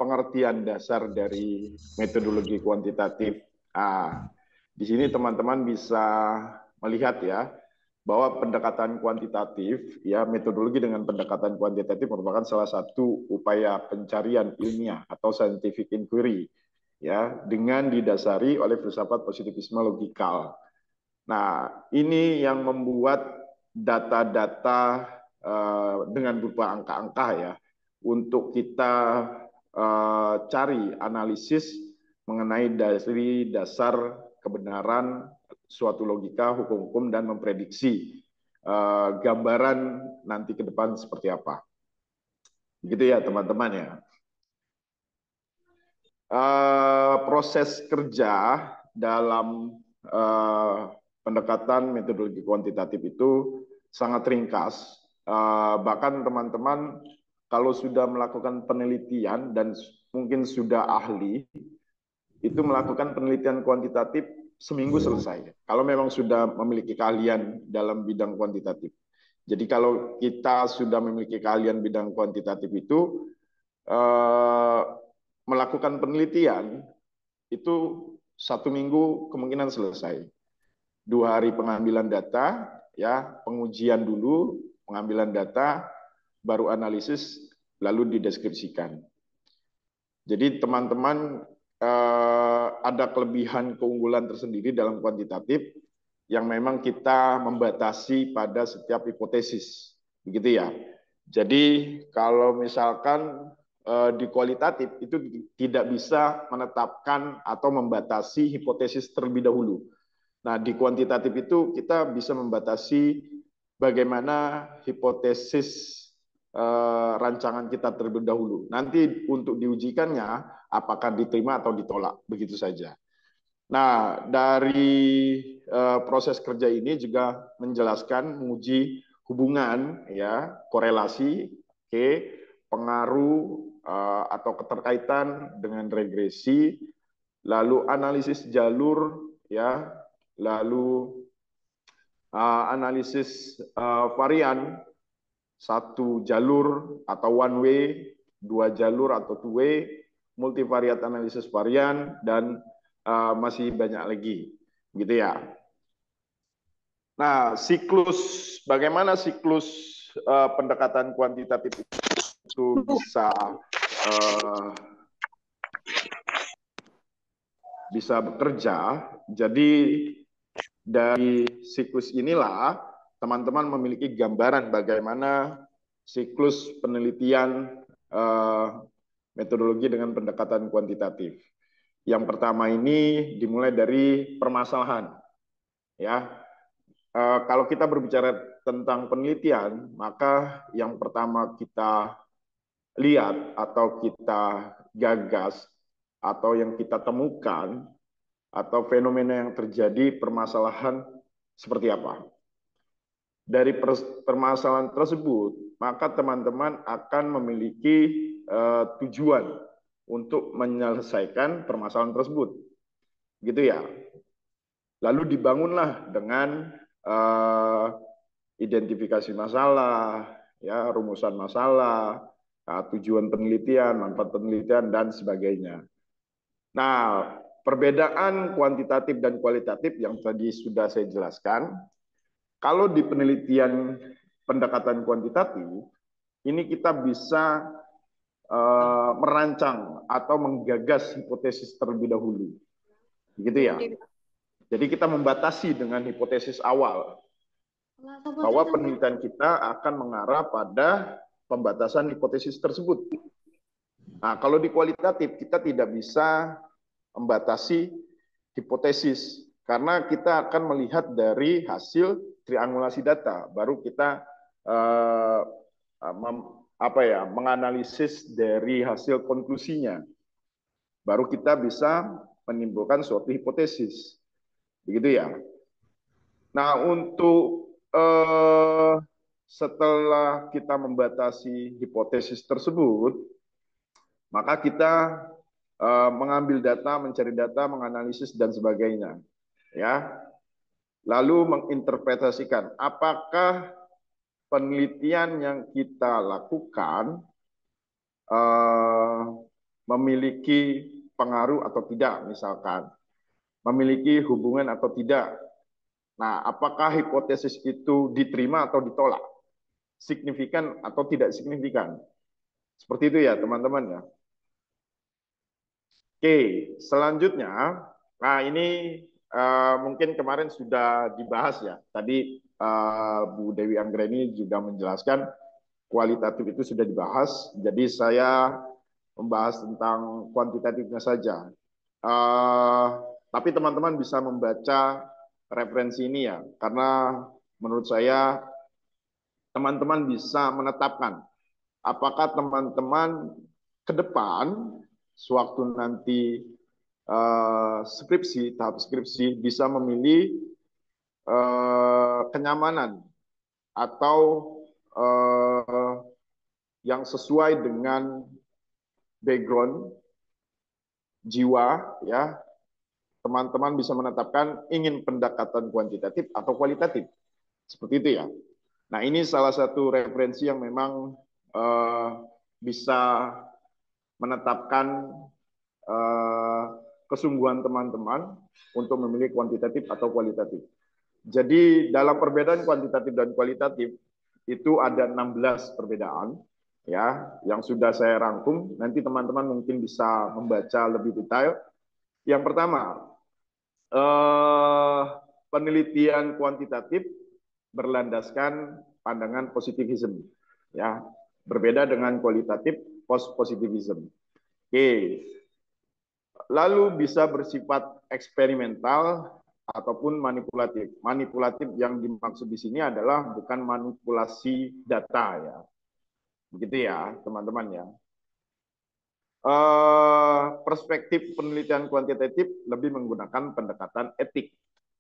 pengertian dasar dari metodologi kuantitatif. Di sini teman-teman bisa melihat ya, bahwa pendekatan kuantitatif, ya metodologi dengan pendekatan kuantitatif merupakan salah satu upaya pencarian ilmiah atau scientific inquiry, ya, dengan didasari oleh filsafat positivisme logikal. Nah, ini yang membuat data-data dengan berupa angka-angka ya, untuk kita cari analisis mengenai dari dasar kebenaran suatu logika, hukum-hukum, dan memprediksi gambaran nanti ke depan seperti apa. Begitu ya teman-teman ya. Proses kerja dalam pendekatan metodologi kuantitatif itu sangat ringkas. Bahkan teman-teman kalau sudah melakukan penelitian dan mungkin sudah ahli, itu melakukan penelitian kuantitatif seminggu selesai. Kalau memang sudah memiliki keahlian dalam bidang kuantitatif. Jadi kalau kita sudah memiliki keahlian bidang kuantitatif itu, melakukan penelitian itu 1 minggu kemungkinan selesai. 2 hari pengambilan data, ya pengujian dulu, pengambilan data, baru analisis, lalu dideskripsikan. Jadi teman-teman ada kelebihan keunggulan tersendiri dalam kuantitatif yang memang kita membatasi pada setiap hipotesis, begitu ya. Jadi kalau misalkan di kualitatif itu tidak bisa menetapkan atau membatasi hipotesis terlebih dahulu. Nah, di kuantitatif itu kita bisa membatasi bagaimana hipotesis rancangan kita terlebih dahulu. Nanti untuk diujikannya apakah diterima atau ditolak, begitu saja. Nah, dari proses kerja ini juga menjelaskan, menguji hubungan, ya, korelasi, pengaruh atau keterkaitan dengan regresi, lalu analisis jalur, ya, lalu analisis varian, 1 jalur atau one way, 2 jalur atau two way, multivariat analisis varian, dan masih banyak lagi, gitu ya. Nah, bagaimana siklus pendekatan kuantitatif itu bisa bekerja. Jadi dari siklus inilah teman-teman memiliki gambaran bagaimana siklus penelitian metodologi dengan pendekatan kuantitatif. Yang pertama ini dimulai dari permasalahan. Ya, kalau kita berbicara tentang penelitian, maka yang pertama kita lihat atau kita gagas atau yang kita temukan atau fenomena yang terjadi, permasalahan seperti apa. Dari permasalahan tersebut, maka teman-teman akan memiliki tujuan untuk menyelesaikan permasalahan tersebut. Gitu ya. Lalu dibangunlah dengan identifikasi masalah, ya, rumusan masalah, tujuan penelitian, manfaat penelitian, dan sebagainya. Nah, perbedaan kuantitatif dan kualitatif yang tadi sudah saya jelaskan, kalau di penelitian pendekatan kuantitatif, ini kita bisa merancang atau menggagas hipotesis terlebih dahulu. Begitu ya. Jadi kita membatasi dengan hipotesis awal bahwa penelitian kita akan mengarah pada pembatasan hipotesis tersebut. Nah, kalau di kualitatif kita tidak bisa membatasi hipotesis karena kita akan melihat dari hasil triangulasi data, baru kita menganalisis dari hasil konklusinya, baru kita bisa menimbulkan suatu hipotesis, begitu ya. Nah, untuk setelah kita membatasi hipotesis tersebut, maka kita mengambil data, mencari data, menganalisis dan sebagainya, ya. Lalu menginterpretasikan apakah penelitian yang kita lakukan memiliki pengaruh atau tidak, misalkan memiliki hubungan atau tidak. Nah, apakah hipotesis itu diterima atau ditolak? Signifikan atau tidak signifikan? Seperti itu ya, teman-teman ya. Oke, selanjutnya, nah ini mungkin kemarin sudah dibahas ya. Tadi Bu Dewi Anggreni juga menjelaskan kualitatif itu sudah dibahas. Jadi saya membahas tentang kuantitatifnya saja. Eh, tapi teman-teman bisa membaca referensi ini ya, karena menurut saya teman-teman bisa menetapkan apakah teman-teman ke depan sewaktu nanti skripsi, tahap skripsi bisa memilih kenyamanan atau eh, yang sesuai dengan background jiwa ya, teman-teman bisa menetapkan ingin pendekatan kuantitatif atau kualitatif. Seperti itu ya. Nah, ini salah satu referensi yang memang bisa menetapkan kesungguhan teman-teman untuk memilih kuantitatif atau kualitatif. Jadi dalam perbedaan kuantitatif dan kualitatif itu ada 16 perbedaan ya yang sudah saya rangkum. Nanti teman-teman mungkin bisa membaca lebih detail. Yang pertama, penelitian kuantitatif berlandaskan pandangan positivism ya, berbeda dengan kualitatif post positivism. Oke. Lalu bisa bersifat eksperimental ataupun manipulatif. Manipulatif yang dimaksud di sini adalah bukan manipulasi data ya. Begitu ya, teman-teman ya. Perspektif penelitian kuantitatif lebih menggunakan pendekatan etik.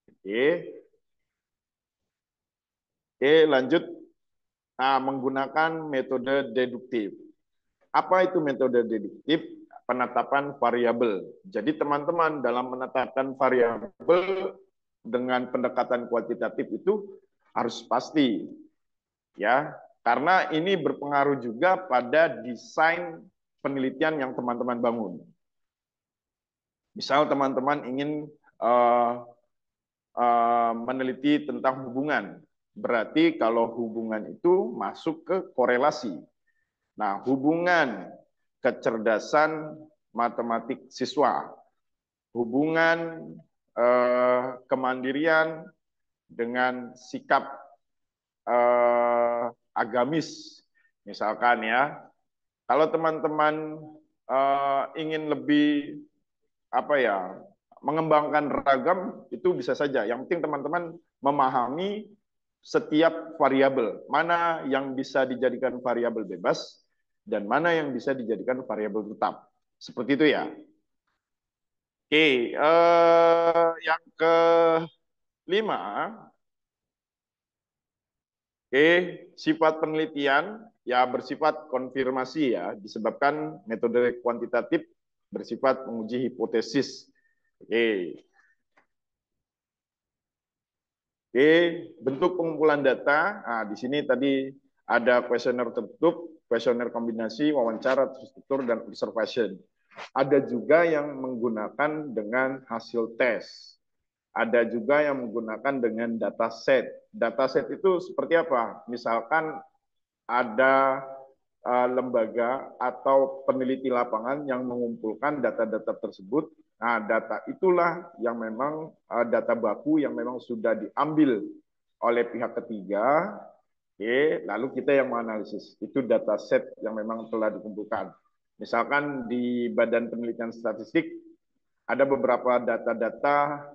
Oke. Oke, lanjut. Nah, menggunakan metode deduktif. Apa itu metode deduktif? Penetapan variabel. Jadi teman-teman dalam menetapkan variabel dengan pendekatan kuantitatif itu harus pasti ya, karena ini berpengaruh juga pada desain penelitian yang teman-teman bangun. Misal teman-teman ingin meneliti tentang hubungan, berarti kalau hubungan itu masuk ke korelasi. Nah, hubungan kecerdasan matematik siswa, hubungan kemandirian dengan sikap agamis, misalkan ya. Kalau teman-teman ingin lebih apa ya, mengembangkan ragam, itu bisa saja. Yang penting teman-teman memahami setiap variabel, mana yang bisa dijadikan variabel bebas dan mana yang bisa dijadikan variabel tetap. Seperti itu ya. Oke, yang kelima, sifat penelitian ya bersifat konfirmasi ya, disebabkan metode kuantitatif bersifat menguji hipotesis. Oke, bentuk pengumpulan data. Nah, di sini tadi ada kuesioner tertutup, kuesioner kombinasi, wawancara terstruktur, dan observation. Ada juga yang menggunakan dengan hasil tes. Ada juga yang menggunakan dengan dataset. Dataset itu seperti apa? Misalkan ada lembaga atau peneliti lapangan yang mengumpulkan data-data tersebut. Nah, data itulah yang memang data baku yang memang sudah diambil oleh pihak ketiga. Oke, lalu kita yang menganalisis. Itu dataset yang memang telah dikumpulkan. Misalkan di Badan Penelitian Statistik ada beberapa data-data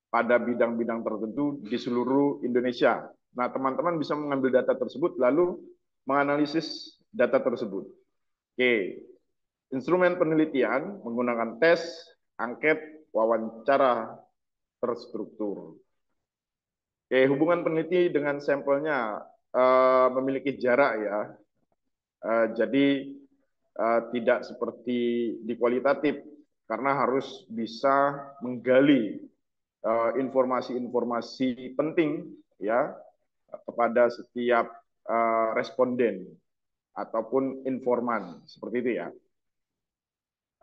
pada bidang-bidang tertentu di seluruh Indonesia. Nah, teman-teman bisa mengambil data tersebut lalu menganalisis data tersebut. Oke, instrumen penelitian menggunakan tes, angket, wawancara terstruktur. Oke, hubungan peneliti dengan sampelnya memiliki jarak ya. Jadi tidak seperti di kualitatif karena harus bisa menggali informasi-informasi penting ya kepada setiap responden. ataupun informan, seperti itu ya.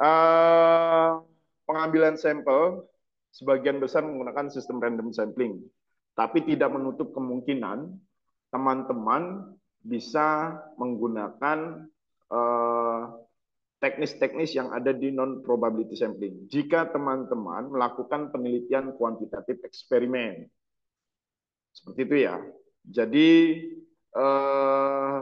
Eh, Pengambilan sampel sebagian besar menggunakan sistem random sampling, tapi tidak menutup kemungkinan teman-teman bisa menggunakan teknis-teknis yang ada di non-probability sampling. Jika teman-teman melakukan penelitian kuantitatif eksperimen. Seperti itu ya. Jadi eh,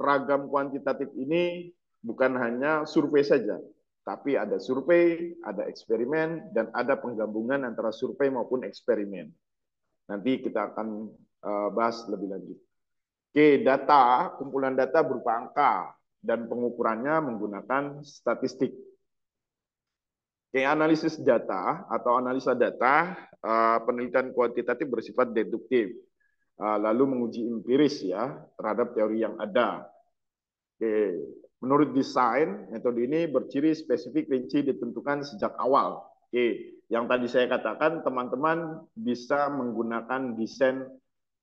ragam kuantitatif ini bukan hanya survei saja, tapi ada survei, ada eksperimen, dan ada penggabungan antara survei maupun eksperimen. Nanti kita akan bahas lebih lanjut. Oke, data, kumpulan data berupa angka, dan pengukurannya menggunakan statistik. Oke, analisis data atau analisa data, penelitian kuantitatif bersifat deduktif, lalu menguji empiris ya terhadap teori yang ada. Oke, menurut desain, metode ini berciri spesifik rinci ditentukan sejak awal. Oke, yang tadi saya katakan, teman-teman bisa menggunakan desain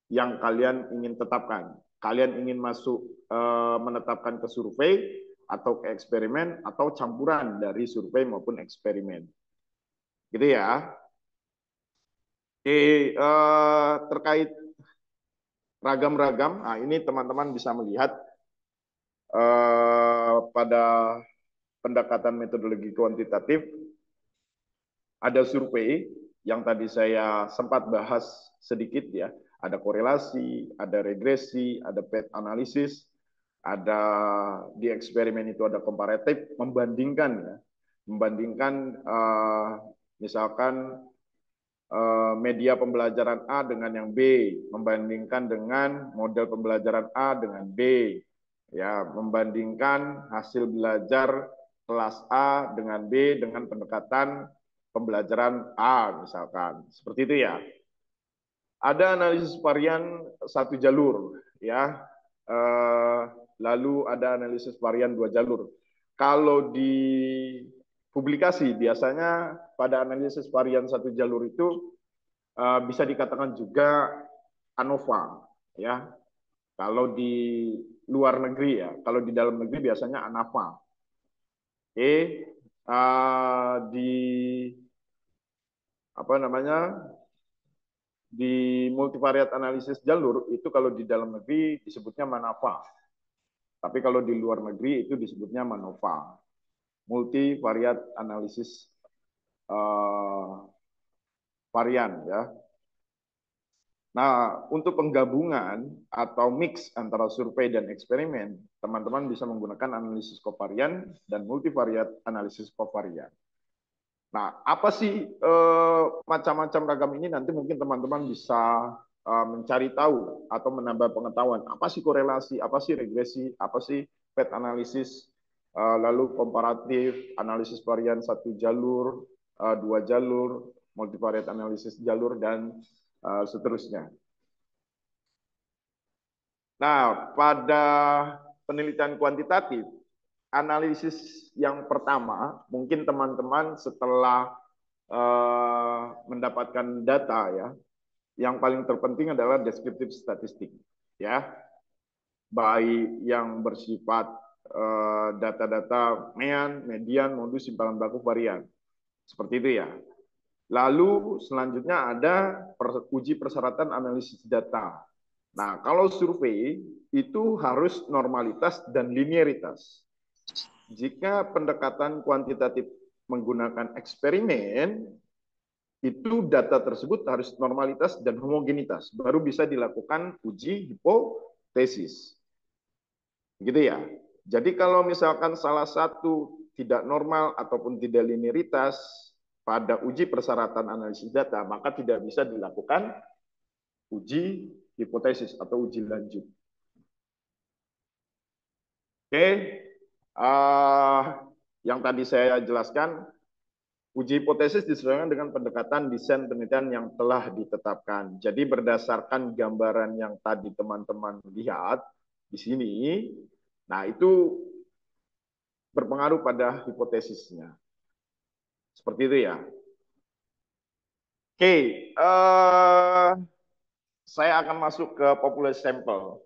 yang kalian ingin tetapkan. Kalian ingin masuk menetapkan ke survei atau ke eksperimen atau campuran dari survei maupun eksperimen. Gitu ya. Oke, terkait ragam-ragam, nah ini teman-teman bisa melihat pada pendekatan metodologi kuantitatif ada survei yang tadi saya sempat bahas sedikit ya. Ada korelasi, ada regresi, ada path analysis, ada di eksperimen itu ada komparatif, membandingkan ya, membandingkan misalkan media pembelajaran A dengan yang B, membandingkan dengan model pembelajaran A dengan B, ya, membandingkan hasil belajar kelas A dengan B dengan pendekatan pembelajaran A misalkan, seperti itu ya. Ada analisis varian satu jalur, ya, lalu ada analisis varian dua jalur. Kalau di publikasi biasanya pada analisis varian satu jalur itu bisa dikatakan juga ANOVA, ya. Kalau di luar negeri ya, kalau di dalam negeri biasanya ANAVA. Oke, di apa namanya di multivariat analisis jalur itu kalau di dalam negeri disebutnya MANAVA, tapi kalau di luar negeri itu disebutnya MANOVA, multivariat analisis varian ya. Nah, untuk penggabungan atau mix antara survei dan eksperimen, teman-teman bisa menggunakan analisis kovarian dan multivariat analisis kovarian. Nah, apa sih macam-macam ragam ini? Nanti mungkin teman-teman bisa mencari tahu atau menambah pengetahuan. Apa sih korelasi? Apa sih regresi? Apa sih path analysis? Lalu komparatif, analisis varian satu jalur, dua jalur, multivariat analisis jalur, dan seterusnya. Nah, pada penelitian kuantitatif, analisis yang pertama, mungkin teman-teman setelah mendapatkan data ya, yang paling terpenting adalah deskriptif statistik, ya, baik yang bersifat data-data mean, median, modus, simpangan baku, varian, seperti itu ya. Lalu selanjutnya ada uji persyaratan analisis data. Nah, kalau survei itu harus normalitas dan linearitas. Jika pendekatan kuantitatif menggunakan eksperimen, itu data tersebut harus normalitas dan homogenitas, baru bisa dilakukan uji hipotesis. Gitu ya. Jadi kalau misalkan salah satu tidak normal ataupun tidak linearitas pada uji persyaratan analisis data, maka tidak bisa dilakukan uji hipotesis atau uji lanjut. Oke, yang tadi saya jelaskan, uji hipotesis disesuaikan dengan pendekatan desain penelitian yang telah ditetapkan. Jadi berdasarkan gambaran yang tadi teman-teman lihat di sini, nah itu berpengaruh pada hipotesisnya. Seperti itu ya. Oke, saya akan masuk ke populasi sampel.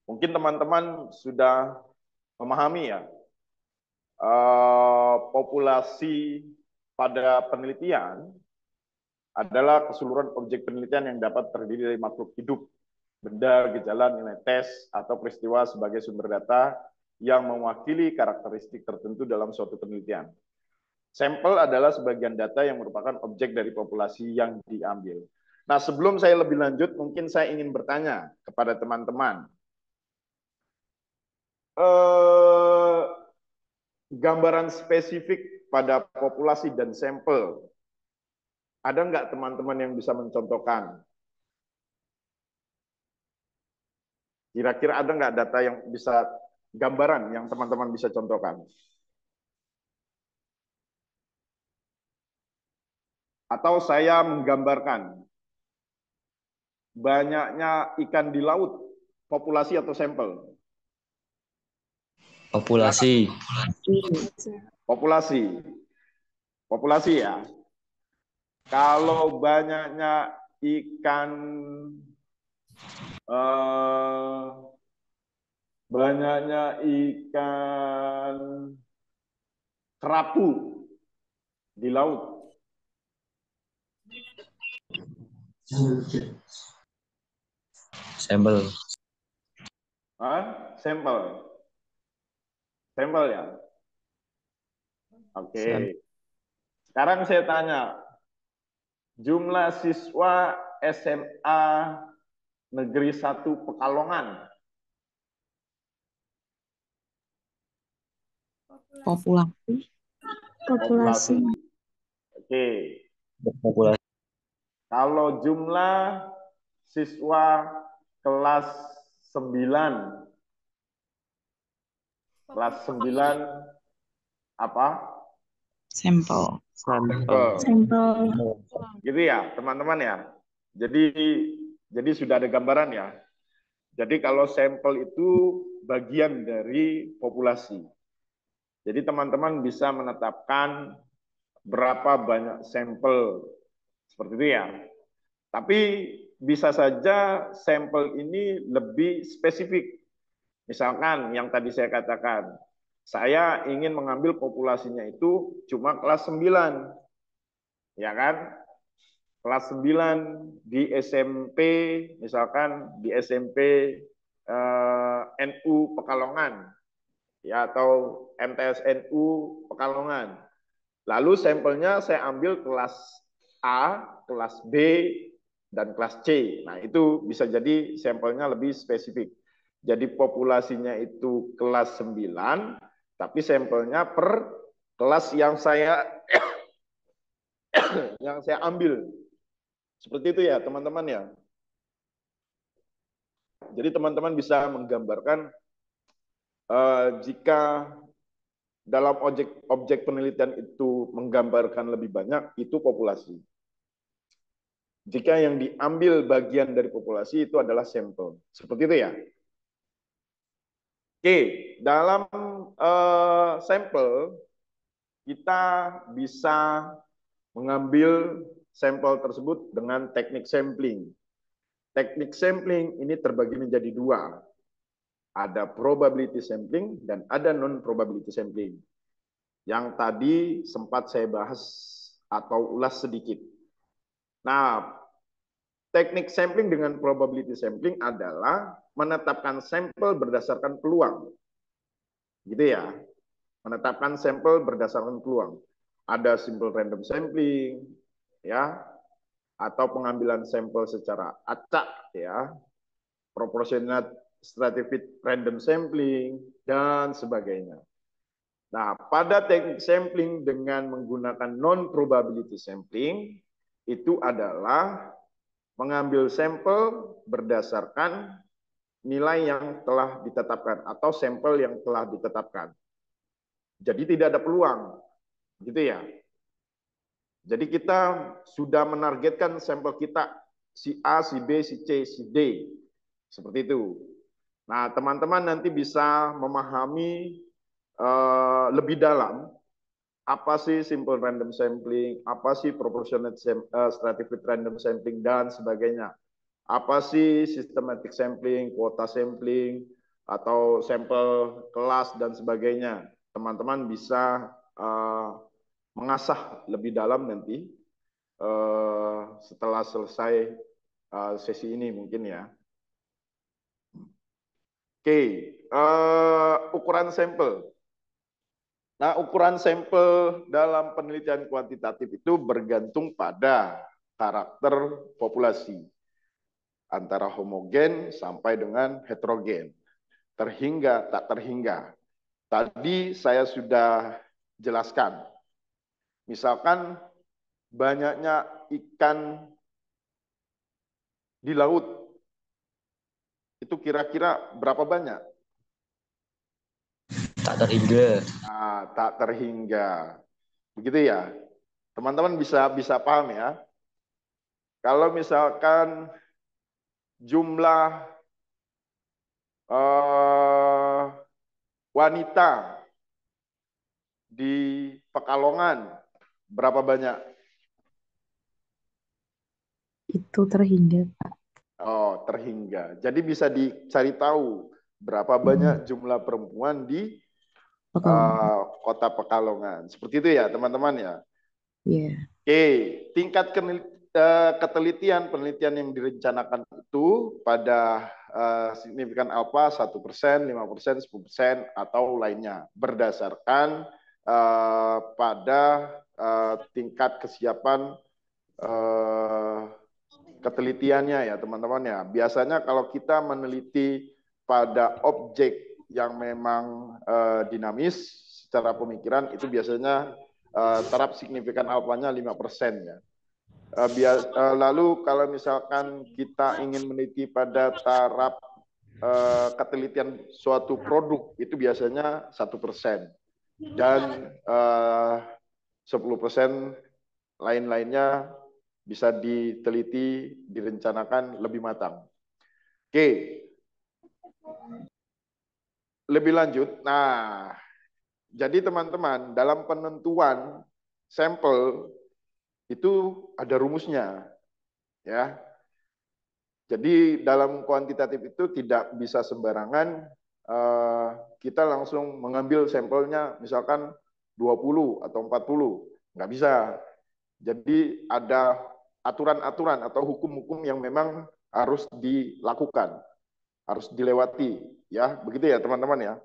Mungkin teman-teman sudah memahami ya, populasi pada penelitian adalah keseluruhan objek penelitian yang dapat terdiri dari makhluk hidup, benda, gejala, nilai tes, atau peristiwa sebagai sumber data yang mewakili karakteristik tertentu dalam suatu penelitian. Sampel adalah sebagian data yang merupakan objek dari populasi yang diambil. Nah, sebelum saya lebih lanjut, mungkin saya ingin bertanya kepada teman-teman. Gambaran spesifik pada populasi dan sampel. Ada nggak teman-teman yang bisa mencontohkan? Kira-kira ada nggak data yang bisa, gambaran yang teman-teman bisa contohkan? Atau saya menggambarkan banyaknya ikan di laut, populasi atau sampel? Populasi. Populasi. Populasi ya. Kalau banyaknya ikan kerapu di laut. Sampel. Sampel. Sampel ya. Oke. Sekarang saya tanya, jumlah siswa SMA Negeri 1 Pekalongan. Populasi. Oke. Populasi. Kalau jumlah siswa kelas 9. Kelas 9 apa? Sampel. Gitu ya, teman-teman ya. Jadi sudah ada gambaran ya. Jadi kalau sampel itu bagian dari populasi. Jadi teman-teman bisa menetapkan berapa banyak sampel seperti itu ya. Tapi bisa saja sampel ini lebih spesifik. Misalkan yang tadi saya katakan, saya ingin mengambil populasinya itu cuma kelas 9. Ya kan? Kelas 9 di SMP, misalkan di SMP NU Pekalongan, ya, atau MTS NU Pekalongan. Lalu sampelnya saya ambil kelas A, kelas B, dan kelas C. Nah, itu bisa jadi sampelnya lebih spesifik. Jadi populasinya itu kelas 9, tapi sampelnya per kelas yang saya ambil. Seperti itu ya, teman-teman ya. Jadi teman-teman bisa menggambarkan jika dalam objek penelitian itu menggambarkan lebih banyak, itu populasi. Jika yang diambil bagian dari populasi itu adalah sampel. Seperti itu ya. Oke, dalam sampel kita bisa mengambil sampel tersebut dengan teknik sampling. Teknik sampling ini terbagi menjadi dua. Ada probability sampling dan ada non-probability sampling. Yang tadi sempat saya bahas atau ulas sedikit. Nah, teknik sampling dengan probability sampling adalah menetapkan sampel berdasarkan peluang. Gitu ya. Menetapkan sampel berdasarkan peluang. Ada simple random sampling, ya, atau pengambilan sampel secara acak, ya, proportional stratified random sampling, dan sebagainya. Nah, pada teknik sampling dengan menggunakan non-probability sampling, itu adalah mengambil sampel berdasarkan nilai yang telah ditetapkan atau sampel yang telah ditetapkan. Jadi tidak ada peluang, gitu ya. Jadi kita sudah menargetkan sampel kita si A, si B, si C, si D. Seperti itu. Nah, teman-teman nanti bisa memahami lebih dalam apa sih simple random sampling, apa sih proportionate stratified random sampling, dan sebagainya. Apa sih systematic sampling, kuota sampling, atau sampel kelas dan sebagainya. Teman-teman bisa mengasah lebih dalam nanti setelah selesai sesi ini mungkin ya. Oke, ukuran sampel. Nah, ukuran sampel dalam penelitian kuantitatif itu bergantung pada karakter populasi antara homogen sampai dengan heterogen, terhingga tak terhingga. Tadi saya sudah jelaskan, misalkan banyaknya ikan di laut, itu kira-kira berapa banyak? Tak terhingga. Nah, tak terhingga. Begitu ya. Teman-teman bisa paham ya. Kalau misalkan jumlah wanita di Pekalongan berapa banyak? Itu terhingga, Pak. Oh, terhingga. Jadi bisa dicari tahu berapa banyak jumlah perempuan di Pekalongan. kota Pekalongan. Seperti itu ya, teman-teman ya. Iya. Oke, tingkat penelitian yang direncanakan itu pada signifikan alfa 1%, 5%, 10%, atau lainnya berdasarkan pada tingkat kesiapan ketelitiannya ya teman-teman ya. Biasanya kalau kita meneliti pada objek yang memang dinamis secara pemikiran itu biasanya taraf signifikan alfanya 5% ya. Lalu kalau misalkan kita ingin meneliti pada taraf ketelitian suatu produk itu biasanya 1% dan 10% lain-lainnya bisa diteliti, direncanakan lebih matang. Oke, lebih lanjut. Nah, jadi teman-teman dalam penentuan sampel itu ada rumusnya, ya. Jadi dalam kuantitatif itu tidak bisa sembarangan kita langsung mengambil sampelnya misalkan 20 atau 40, nggak bisa. Jadi ada aturan-aturan atau hukum-hukum yang memang harus dilakukan, harus dilewati, ya begitu ya teman-teman ya.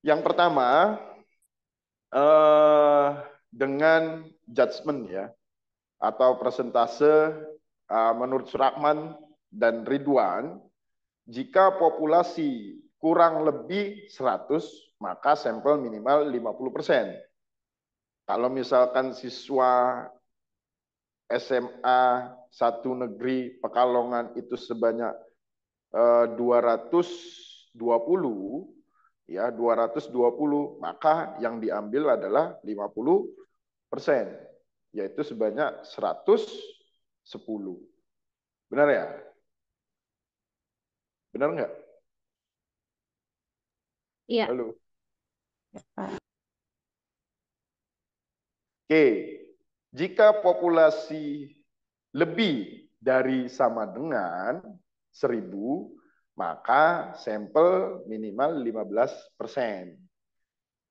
Yang pertama dengan judgement ya atau persentase menurut Surahman dan Ridwan, jika populasi kurang lebih 100, maka sampel minimal 50%. Kalau misalkan siswa SMA 1 negeri Pekalongan itu sebanyak 220, ya 220, maka yang diambil adalah 50%, yaitu sebanyak 110. Benar ya? Benar nggak? Iya. Halo. Oke, jika populasi lebih dari sama dengan 1000, maka sampel minimal 15%.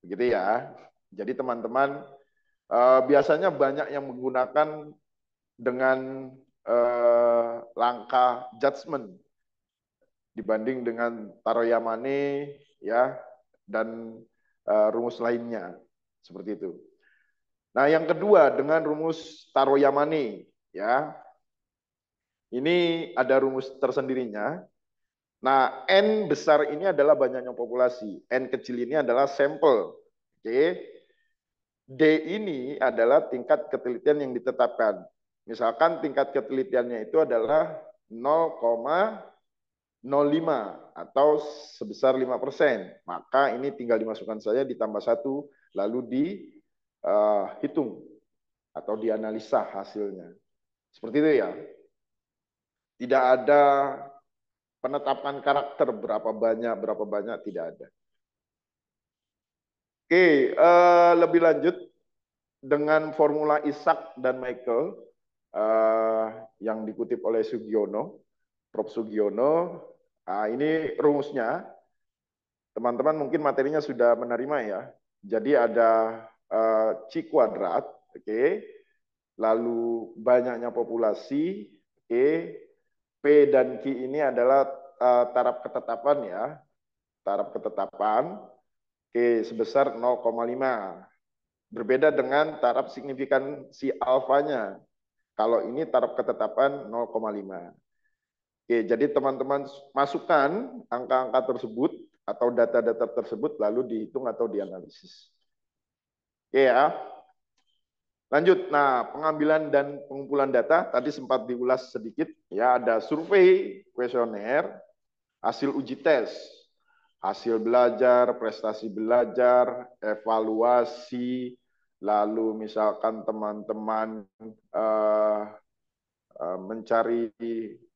Begitu ya. Jadi teman-teman biasanya banyak yang menggunakan dengan langkah judgement dibanding dengan Taroyamane ya dan rumus lainnya seperti itu. Nah, yang kedua dengan rumus Taroyamane ya. Ini ada rumus tersendirinya. Nah, N besar ini adalah banyaknya populasi, N kecil ini adalah sampel. Oke. D ini adalah tingkat ketelitian yang ditetapkan. Misalkan tingkat ketelitiannya itu adalah 0,05 atau sebesar 5%. Maka ini tinggal dimasukkan saja ditambah 1 lalu dihitung atau dianalisa hasilnya. Seperti itu ya. Tidak ada penetapan karakter berapa banyak tidak ada. Oke, lebih lanjut dengan formula Isaac dan Michael yang dikutip oleh Sugiono, Prof. Sugiono. Ini rumusnya, teman-teman mungkin materinya sudah menerima ya. Jadi ada C kuadrat, oke, lalu banyaknya populasi, oke, P dan Q ini adalah taraf ketetapan ya, taraf ketetapan, oke, sebesar 0,5. Berbeda dengan taraf signifikansi alfanya. Kalau ini taraf ketetapan 0,5. Oke, jadi teman-teman masukkan angka-angka tersebut atau data-data tersebut lalu dihitung atau dianalisis. Oke ya. Lanjut. Nah, pengambilan dan pengumpulan data tadi sempat diulas sedikit ya, ada survei, kuesioner, hasil uji tes, hasil belajar, prestasi belajar, evaluasi, lalu misalkan teman-teman mencari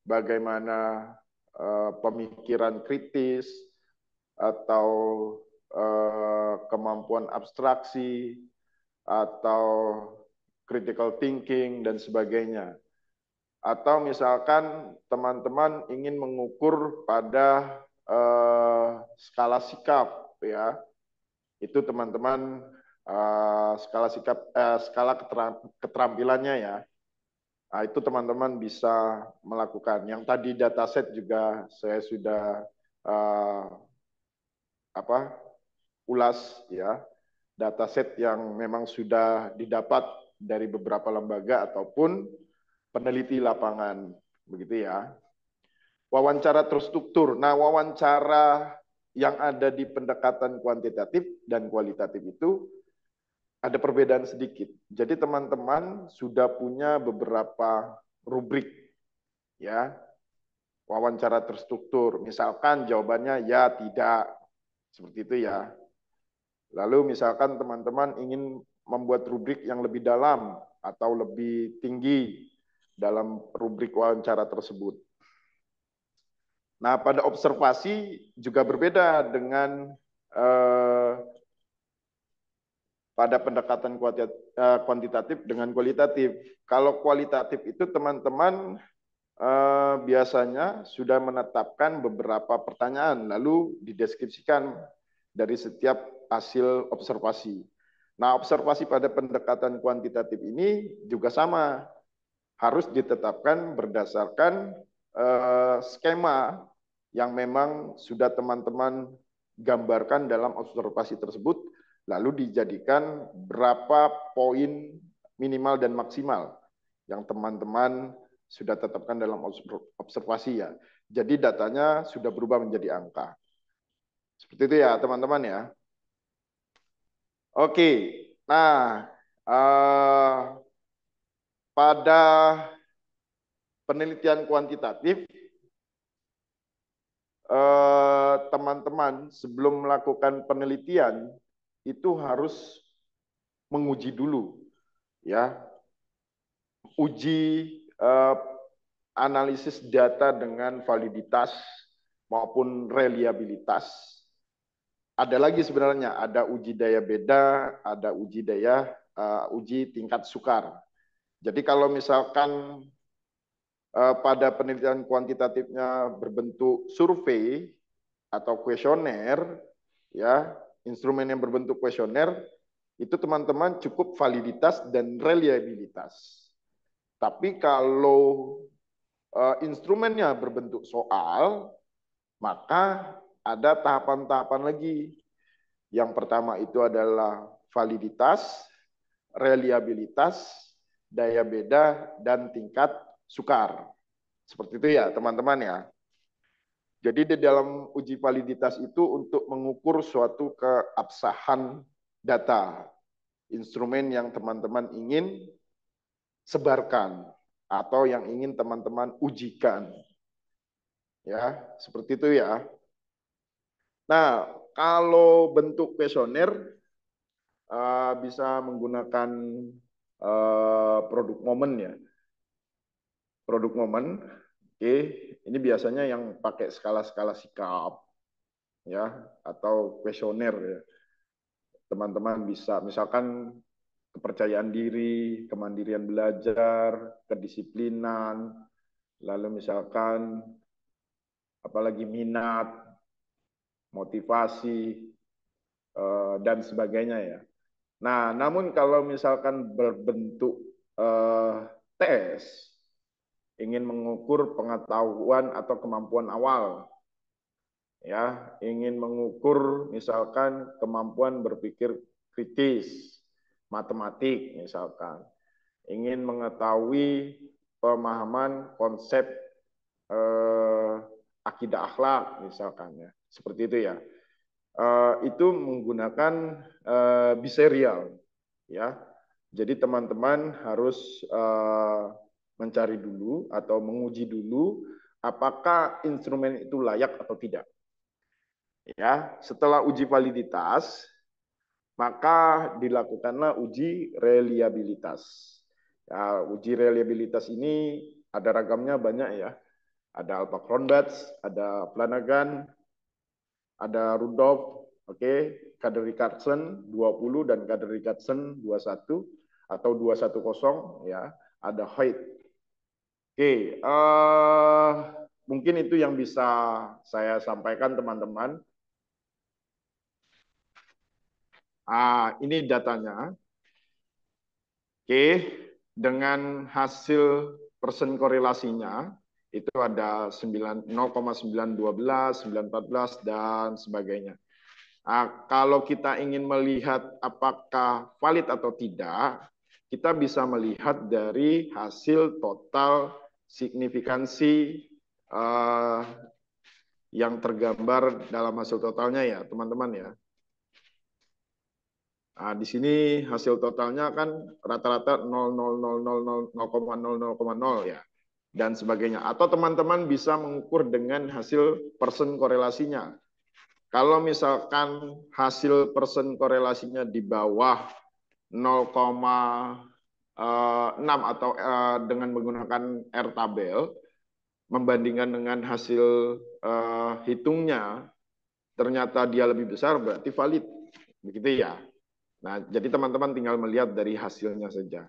bagaimana pemikiran kritis atau kemampuan abstraksi atau critical thinking dan sebagainya. Atau misalkan teman-teman ingin mengukur pada skala sikap ya. Itu teman-teman skala sikap skala keterampilannya ya. Nah, itu teman-teman bisa melakukan. Yang tadi dataset juga saya sudah ulas ya. Dataset yang memang sudah didapat dari beberapa lembaga ataupun peneliti lapangan, begitu ya. Wawancara terstruktur. Nah, wawancara yang ada di pendekatan kuantitatif dan kualitatif itu ada perbedaan sedikit. Jadi teman-teman sudah punya beberapa rubrik ya. Wawancara terstruktur. Misalkan jawabannya ya, tidak. Seperti itu ya. Lalu misalkan teman-teman ingin membuat rubrik yang lebih dalam atau lebih tinggi dalam rubrik wawancara tersebut. Nah, pada observasi juga berbeda dengan pada pendekatan kuantitatif dengan kualitatif. Kalau kualitatif itu teman-teman biasanya sudah menetapkan beberapa pertanyaan, lalu dideskripsikan dari setiap hasil observasi. Nah, observasi pada pendekatan kuantitatif ini juga sama, harus ditetapkan berdasarkan skema yang memang sudah teman-teman gambarkan dalam observasi tersebut, lalu dijadikan berapa poin minimal dan maksimal yang teman-teman sudah tetapkan dalam observasi ya. Jadi datanya sudah berubah menjadi angka. Seperti itu ya teman-teman ya. Oke, nah pada penelitian kuantitatif, teman-teman sebelum melakukan penelitian itu harus menguji dulu, ya, uji analisis data dengan validitas maupun reliabilitas. Ada lagi sebenarnya, ada uji daya beda, ada uji daya, uji tingkat sukar. Jadi kalau misalkan pada penelitian kuantitatifnya berbentuk survei atau kuesioner, ya, instrumen yang berbentuk kuesioner, itu teman-teman cukup validitas dan reliabilitas. Tapi kalau instrumennya berbentuk soal, maka ada tahapan-tahapan lagi. Yang pertama itu adalah validitas, reliabilitas, daya beda, dan tingkat sukar. Seperti itu ya teman-teman ya. Jadi di dalam uji validitas itu untuk mengukur suatu keabsahan data, instrumen yang teman-teman ingin sebarkan atau yang ingin teman-teman ujikan. Ya, seperti itu ya. Nah, kalau bentuk kuesioner bisa menggunakan produk momen ya. Produk momen, oke, ini biasanya yang pakai skala-skala sikap ya atau kuesioner ya. Teman-teman bisa misalkan kepercayaan diri, kemandirian belajar, kedisiplinan, lalu misalkan apalagi minat, motivasi, dan sebagainya ya. Nah, namun kalau misalkan berbentuk tes, ingin mengukur pengetahuan atau kemampuan awal, ya, ingin mengukur misalkan kemampuan berpikir kritis, matematik misalkan, ingin mengetahui pemahaman konsep akidah akhlak misalkan ya, seperti itu ya. Itu menggunakan biserial ya. Jadi teman-teman harus mencari dulu atau menguji dulu apakah instrumen itu layak atau tidak. Ya, setelah uji validitas, maka dilakukanlah uji reliabilitas. Ya, uji reliabilitas ini ada ragamnya banyak ya. Ada Alpha-Kronbach, ada Flanagan, ada Rudolph, oke, Kader Richardson 20 dan Kader Richardson 21 atau 210 ya, ada Hoyt. Oke, mungkin itu yang bisa saya sampaikan teman-teman. Ini datanya. Oke, dengan hasil persen korelasinya itu ada 0,912, 914 dan sebagainya. Kalau kita ingin melihat apakah valid atau tidak, kita bisa melihat dari hasil total signifikansi yang tergambar dalam hasil totalnya ya, teman-teman ya. Nah, di sini hasil totalnya kan rata-rata 0,000 ya, dan sebagainya. Atau teman-teman bisa mengukur dengan hasil persen korelasinya. Kalau misalkan hasil persen korelasinya di bawah 0,6 atau dengan menggunakan R tabel, membandingkan dengan hasil hitungnya, ternyata dia lebih besar, berarti valid. Begitu ya. Nah, jadi teman-teman tinggal melihat dari hasilnya saja.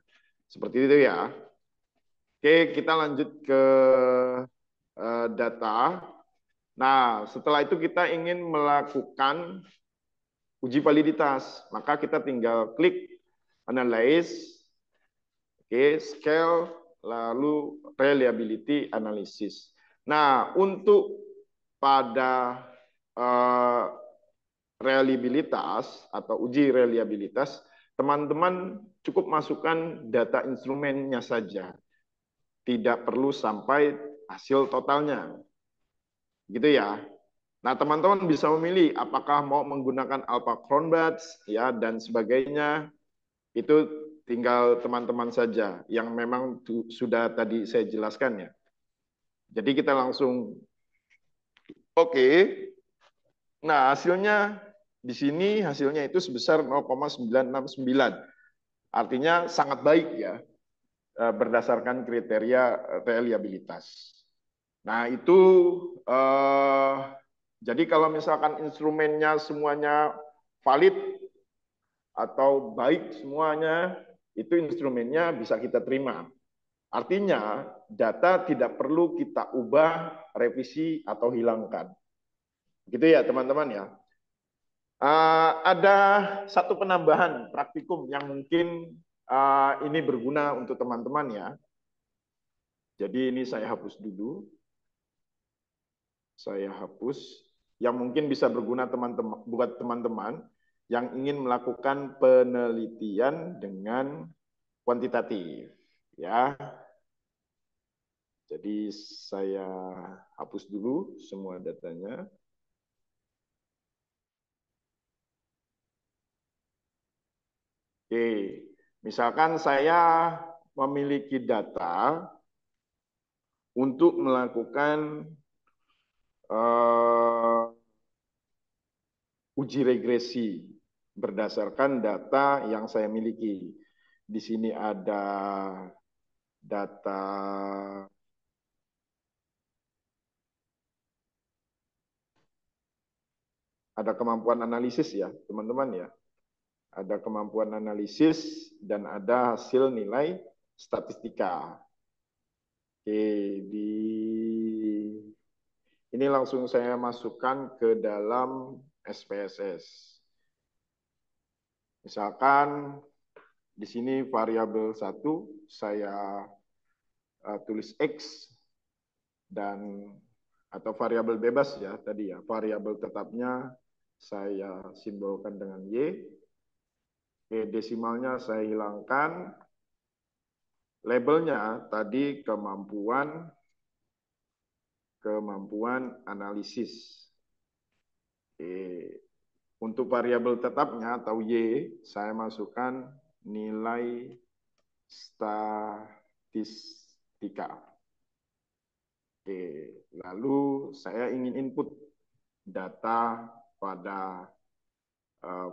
Seperti itu ya. Oke, kita lanjut ke data. Nah, setelah itu kita ingin melakukan uji validitas. Maka kita tinggal klik analyze, oke, scale, lalu reliability analysis. Nah, untuk pada reliabilitas atau uji reliabilitas, teman-teman cukup masukkan data instrumennya saja. Tidak perlu sampai hasil totalnya. Gitu ya. Nah, teman-teman bisa memilih apakah mau menggunakan Alpha-Kronbach ya dan sebagainya. Itu tinggal teman-teman saja yang memang sudah tadi saya jelaskan ya. Jadi kita langsung oke. Nah, hasilnya di sini hasilnya itu sebesar 0,969. Artinya sangat baik ya berdasarkan kriteria reliabilitas. Nah, itu jadi kalau misalkan instrumennya semuanya valid atau baik semuanya, itu instrumennya bisa kita terima. Artinya data tidak perlu kita ubah, revisi atau hilangkan. Gitu ya teman-teman ya. Ada satu penambahan praktikum yang mungkin ini berguna untuk teman-teman ya. Jadi ini saya hapus dulu. Saya hapus yang mungkin bisa berguna teman-teman buat teman-teman yang ingin melakukan penelitian dengan kuantitatif ya. Jadi saya hapus dulu semua datanya. Oke, misalkan saya memiliki data untuk melakukan uji regresi berdasarkan data yang saya miliki. Di sini ada data ada kemampuan analisis ya, teman-teman ya. ada kemampuan analisis, dan ada hasil nilai statistika. Oke, ini langsung saya masukkan ke dalam SPSS. Misalkan di sini variabel 1 saya tulis X, dan atau variabel bebas ya tadi ya, variabel tetapnya saya simbolkan dengan Y. Oke, desimalnya saya hilangkan. Labelnya tadi kemampuan analisis. Oke. Untuk variabel tetapnya atau Y, saya masukkan nilai statistika. Oke, lalu saya ingin input data pada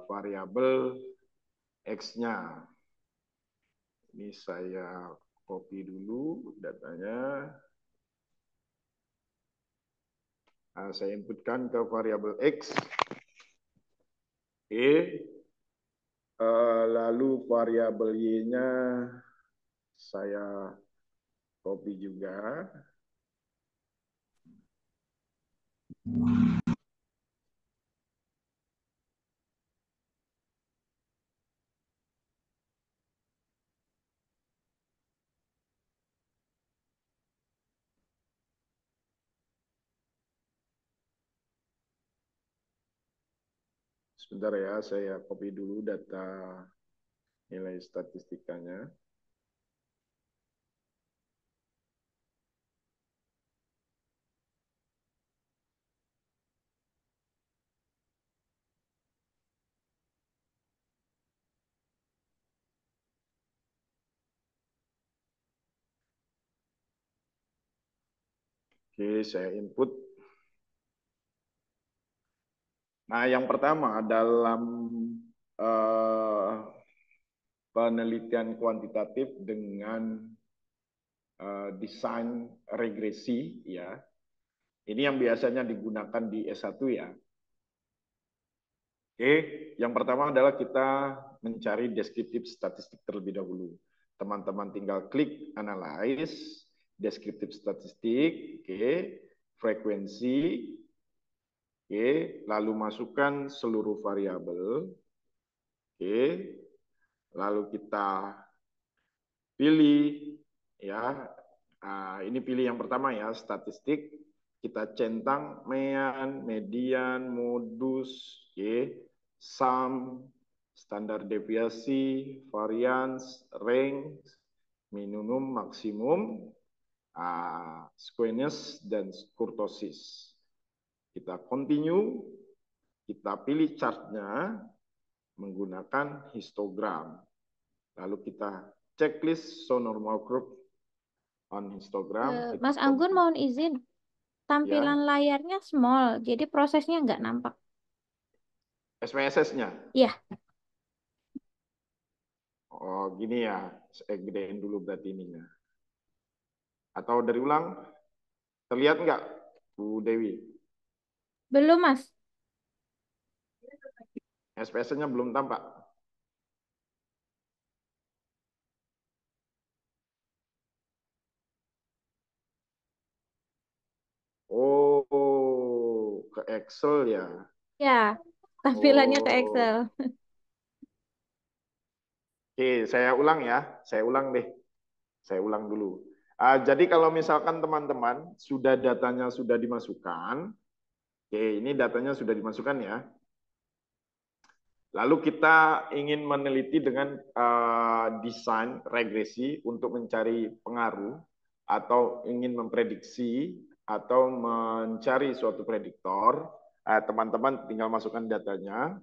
variabel X-nya. Ini saya copy dulu datanya. Nah, saya inputkan ke variabel X. Oke. Lalu variabel Y-nya saya copy juga. Sebentar ya, saya copy dulu data nilai statistikanya. Oke, saya input. Nah, yang pertama dalam penelitian kuantitatif dengan desain regresi, ya. Ini yang biasanya digunakan di S1 ya. Oke, yang pertama adalah kita mencari deskriptif statistik terlebih dahulu. Teman-teman tinggal klik analyze, deskriptif statistik, oke, frekuensi, oke, lalu masukkan seluruh variabel, oke, lalu kita pilih ya. Ini pilih yang pertama ya, statistik. Kita centang mean, median, modus, sum, standar deviasi, variance, range, minimum, maksimum, squamous, dan kurtosis. Kita continue, kita pilih chartnya menggunakan histogram. Lalu kita checklist show normal curve on histogram. Mas Anggun mohon izin. Tampilan layarnya small, jadi prosesnya nggak nampak. SPSS-nya? Iya. Oh, gini ya. Saya gedein dulu berarti ininya. Atau dari ulang? Terlihat nggak, Bu Dewi? Belum, Mas. SPSS-nya belum tampak? Oh, ke Excel ya? Ya, tampilannya ke Excel. Oke, saya ulang ya. Saya ulang deh. Saya ulang dulu. Jadi kalau misalkan teman-teman sudah datanya sudah dimasukkan, oke, ini datanya sudah dimasukkan ya. Lalu kita ingin meneliti dengan desain regresi untuk mencari pengaruh atau ingin memprediksi atau mencari suatu prediktor. Teman-teman tinggal masukkan datanya.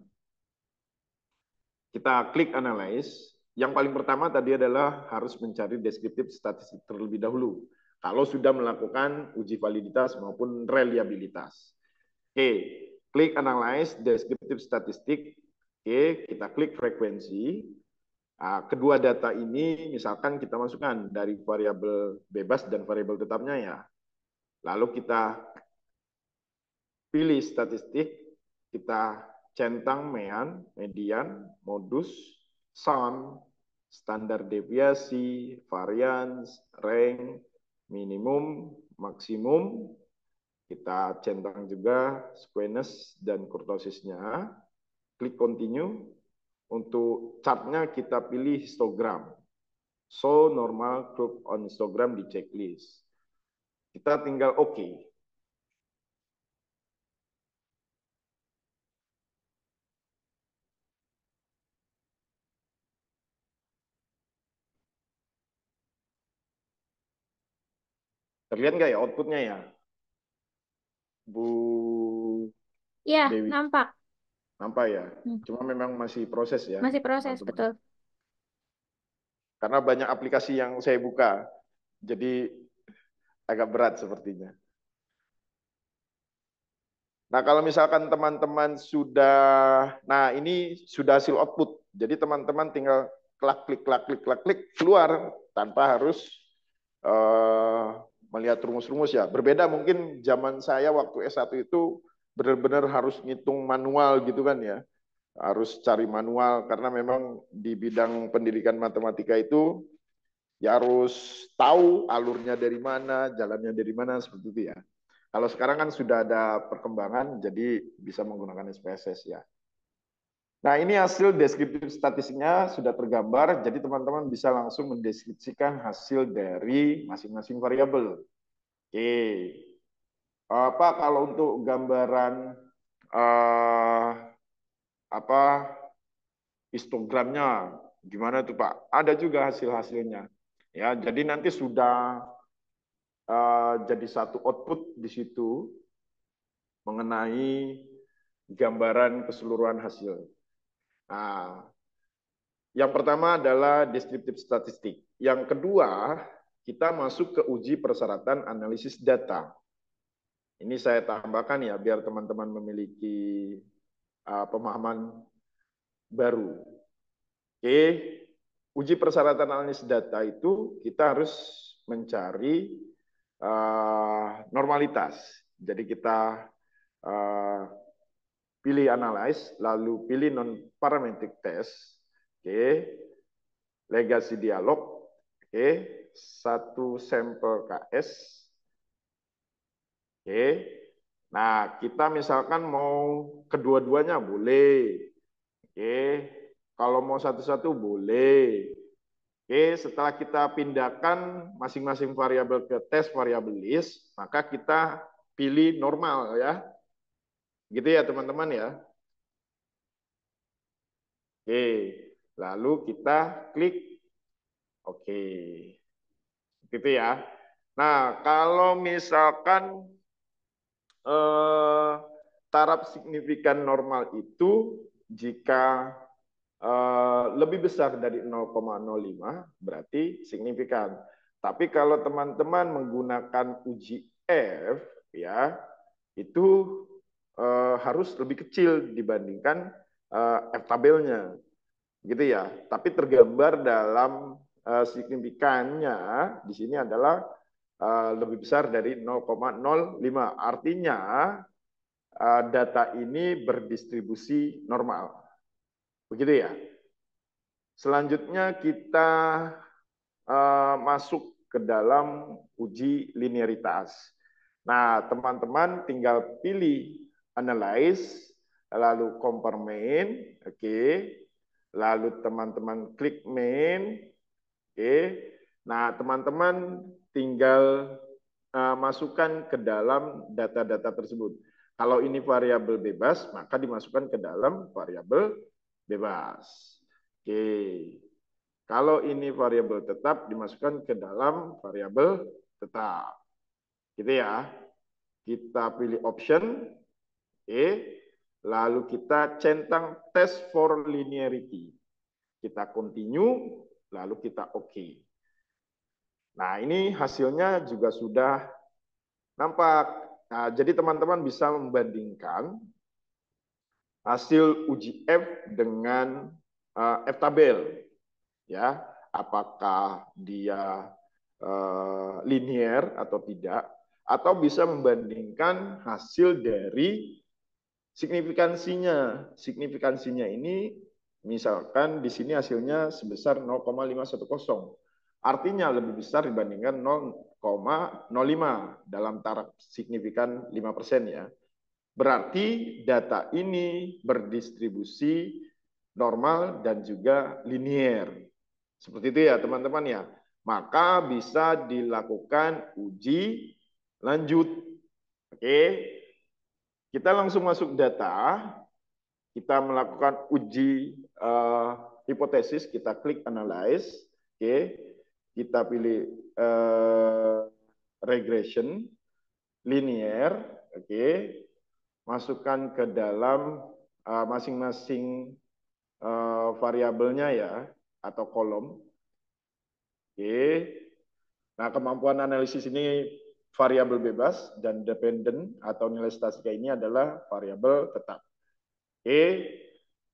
Kita klik analyze. Yang paling pertama tadi adalah harus mencari deskriptif statistik terlebih dahulu. Kalau sudah melakukan uji validitas maupun reliabilitas. Oke, klik analyze deskriptif statistik. Oke, kita klik frekuensi. Kedua data ini misalkan kita masukkan dari variabel bebas dan variabel tetapnya ya. Lalu kita pilih statistik, kita centang mean, median, modus, sum, standar deviasi, variance, rank, minimum, maksimum. Kita centang juga squamous dan kurtosisnya. Klik continue. Untuk chartnya kita pilih histogram. Show normal curve on histogram di checklist. Kita tinggal oke. Terlihat nggak ya outputnya ya, Bu Ya, Dewi? nampak. Nampak ya? Cuma memang masih proses ya. Masih proses, teman-teman. betul. Karena banyak aplikasi yang saya buka, jadi agak berat sepertinya. Nah, kalau misalkan teman-teman sudah, nah ini sudah hasil output. Jadi teman-teman tinggal klik, keluar tanpa harus melihat rumus-rumus ya. Berbeda mungkin zaman saya waktu S1 itu benar-benar harus ngitung manual gitu kan ya. Harus cari manual karena memang di bidang pendidikan matematika itu ya harus tahu alurnya dari mana, jalannya dari mana, seperti itu ya. Kalau sekarang kan sudah ada perkembangan, jadi bisa menggunakan SPSS ya. Nah, ini hasil deskriptif statistiknya sudah tergambar, jadi teman-teman bisa langsung mendeskripsikan hasil dari masing-masing variabel. Oke, apa kalau untuk gambaran apa histogramnya gimana tuh Pak? Ada juga hasil-hasilnya. Ya, jadi nanti sudah jadi satu output di situ mengenai gambaran keseluruhan hasil. Nah, yang pertama adalah deskriptif statistik. Yang kedua, kita masuk ke uji persyaratan analisis data. Ini saya tambahkan ya, biar teman-teman memiliki pemahaman baru. Oke, uji persyaratan analisis data itu kita harus mencari normalitas. Jadi kita pilih analyze, lalu pilih non-parametric test, oke, legasi dialog, oke, satu sampel KS, oke. Nah, kita misalkan mau kedua-duanya boleh, oke. Kalau mau satu-satu boleh, oke. Setelah kita pindahkan masing-masing variabel ke tes variabel list, maka kita pilih normal ya. Gitu ya teman-teman ya. Oke, lalu kita klik oke. Gitu ya. Nah, kalau misalkan taraf signifikan normal itu jika lebih besar dari 0,05 berarti signifikan. Tapi kalau teman-teman menggunakan uji F ya, itu harus lebih kecil dibandingkan F tabelnya. Gitu ya. Tapi tergambar dalam signifikannya di sini adalah lebih besar dari 0,05. Artinya data ini berdistribusi normal. Begitu ya. Selanjutnya kita masuk ke dalam uji linearitas. Nah, teman-teman tinggal pilih analyze, lalu compare main, oke. Lalu teman-teman klik main, oke. Nah, teman-teman tinggal masukkan ke dalam data-data tersebut. Kalau ini variabel bebas, maka dimasukkan ke dalam variabel bebas. Oke. Kalau ini variabel tetap, dimasukkan ke dalam variabel tetap. Gitu ya. Kita pilih option, oke. Lalu kita centang test for linearity. Kita continue, lalu kita oke. Nah, ini hasilnya juga sudah nampak. Nah, jadi teman-teman bisa membandingkan hasil uji F dengan F tabel. Ya, apakah dia linear atau tidak, atau bisa membandingkan hasil dari Signifikansinya ini misalkan di sini hasilnya sebesar 0,510. Artinya lebih besar dibandingkan 0,05 dalam taraf signifikan 5% ya. Berarti data ini berdistribusi normal dan juga linier. Seperti itu ya teman-teman ya. Maka bisa dilakukan uji lanjut. Oke. Kita langsung masuk data, kita melakukan uji hipotesis, kita klik analyze, oke, kita pilih regression, linear, oke, masukkan ke dalam masing-masing variabelnya ya, atau kolom, oke. Nah, kemampuan analisis ini variabel bebas dan dependent atau nilai statistika ini adalah variabel tetap. Oke,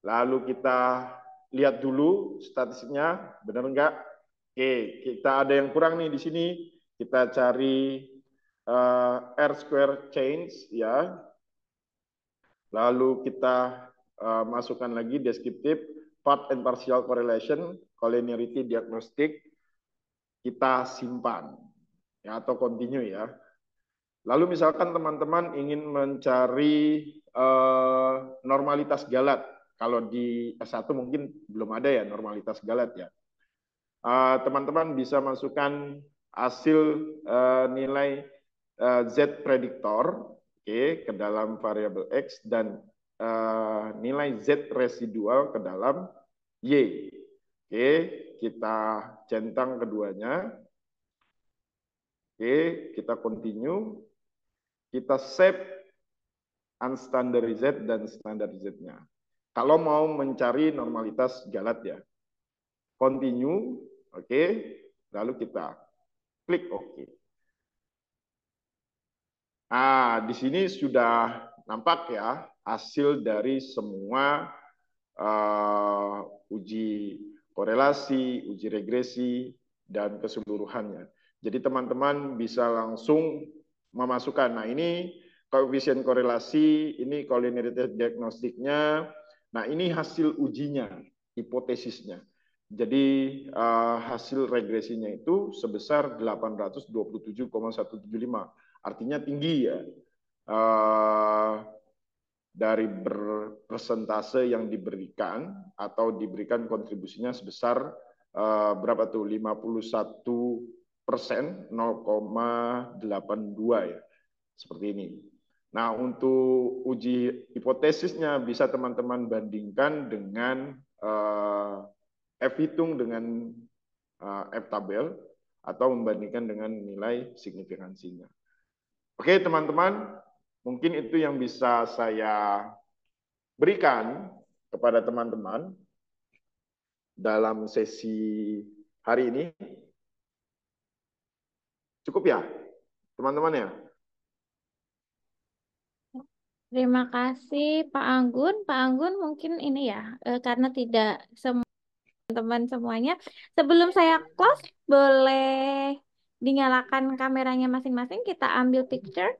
lalu kita lihat dulu statistiknya benar enggak? Oke, kita ada yang kurang nih di sini. Kita cari R square change ya. Lalu kita masukkan lagi deskriptif, part and partial correlation, collinearity diagnostic. Kita simpan ya atau continue ya. Lalu misalkan teman-teman ingin mencari normalitas galat. Kalau di S1 mungkin belum ada ya normalitas galat ya. Teman-teman bisa masukkan hasil nilai Z prediktor ke dalam variabel X dan nilai Z residual ke dalam Y. Oke, kita centang keduanya. Oke, kita continue. Kita save unstandarized dan standarized-nya. Kalau mau mencari normalitas galat ya. Continue, oke. Lalu kita klik OK. Nah, di sini sudah nampak ya hasil dari semua uji korelasi, uji regresi, dan keseluruhannya. Jadi teman-teman bisa langsung memasukkan. Nah, ini koefisien korelasi, ini collinearity diagnostiknya. Nah, ini hasil ujinya, hipotesisnya. Jadi hasil regresinya itu sebesar 827,175. Artinya tinggi ya. Dari persentase yang diberikan atau diberikan kontribusinya sebesar berapa tuh 51%, 0,82 ya. Seperti ini. Nah, untuk uji hipotesisnya bisa teman-teman bandingkan dengan F hitung dengan F tabel atau membandingkan dengan nilai signifikansinya. Oke, teman-teman, mungkin itu yang bisa saya berikan kepada teman-teman dalam sesi hari ini. Cukup ya, teman-teman ya? Terima kasih Pak Anggun. Pak Anggun mungkin ini ya, karena tidak semua teman semuanya. Sebelum saya close, boleh dinyalakan kameranya masing-masing. Kita ambil picture.